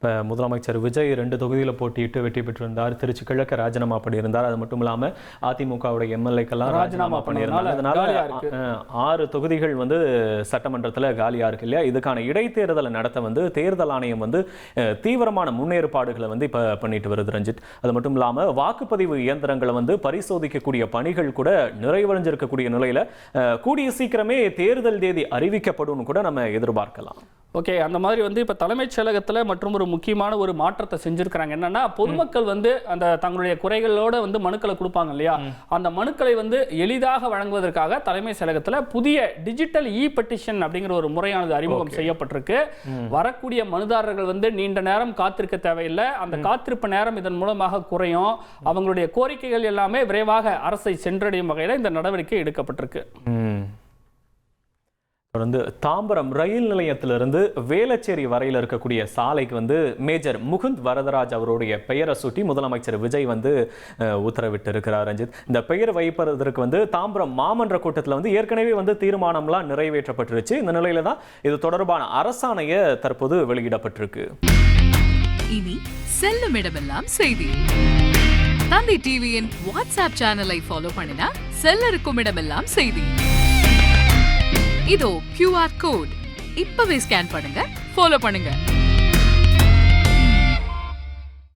இப்போ முதலமைச்சர் விஜய் 2 தொகுதியில் போட்டியிட்டு வெற்றி பெற்றிருந்தார். திருச்சி கிழக்கு ராஜினாமா பண்ணியிருந்தார். அது மட்டும் இல்லாமல் அதிமுகவுடைய எம்எல்ஏக்கெல்லாம் ராஜினாமா பண்ணியிருந்தாங்க. அதனால 6 தொகுதிகள் வந்து சட்டமன்றத்தில் காலியா இருக்கு இல்லையா? இதுக்கான இடைத்தேர்தலை நடத்த தேர்தல் ஆணையம் தீவிரமான முன்னேற்பாடுகளை இப்போ பண்ணிட்டு வருது ரஞ்சித். அது மட்டும் இல்லாமல் வாக்குப்பதிவு இயந்திரங்களை பரிசோதிக்கக்கூடிய பணிகள் கூட நிறைவடைஞ்சிருக்கக்கூடிய நிலையில கூடிய சீக்கிரமே தேர்தல் தேதி அறிவிக்கப்படும் கூட நம்ம எதிர்பார்க்கலாம். ஓகே, அந்த மாதிரி இப்போ தலைமைச் செயலகத்தில் மற்றும் ஒரு முக்கியமான ஒரு மாற்றத்தை செஞ்சிருக்கிறாங்க. என்னன்னா, பொதுமக்கள் அந்த தங்களுடைய குறைகளோட மனுக்களை கொடுப்பாங்க இல்லையா? அந்த மனுக்களை எளிதாக வழங்குவதற்காக தலைமை செயலகத்தில் புதிய டிஜிட்டல் இ பெட்டிஷன் அப்படிங்கிற ஒரு முறையானது அறிமுகம் செய்யப்பட்டிருக்கு. வரக்கூடிய மனுதாரர்கள் நீண்ட நேரம் காத்திருக்க தேவையில்லை. அந்த காத்திருப்பு நேரம் இதன் மூலமாக குறையும். அவங்களுடைய கோரிக்கைகள் எல்லாமே விரைவாக அரசை சென்றடையும் வகையில் இந்த நடவடிக்கை எடுக்கப்பட்டிருக்கு. தொடர்ந்து தாம்பரம் ரயில் நிலையத்திலிருந்து வேளச்சேரி வரையில் இருக்கக்கூடிய சாலைக்கு மேஜர் முகுந்த் வரதராஜ் அவருடைய பெயரை சுட்டி முதலமைச்சர் விஜய் உத்தரவிட்டு இருக்கிறார். ரஞ்சித், இந்த பெயர் வைப்பதற்கு தாம்பரம் மாமன்ற கூட்டத்தில் ஏற்கனவே தீர்மானம்லாம் நிறைவேற்றப்பட்டிருச்சு. இந்த நிலையில தான் இது தொடர்பான அரசாணையை தற்போது வெளியிடப்பட்டிருக்கு. இனி செல்லும் இடமெல்லாம் செய்தி. தந்தி டிவியின் வாட்ஸ்அப் சேனலை ஃபாலோ பண்ணினா செல்லருக்கும் இடமெல்லாம் செய்தி. இதோ QR கோட் இப்பவே ஸ்கேன் பண்ணுங்க, ஃபாலோ பண்ணுங்க.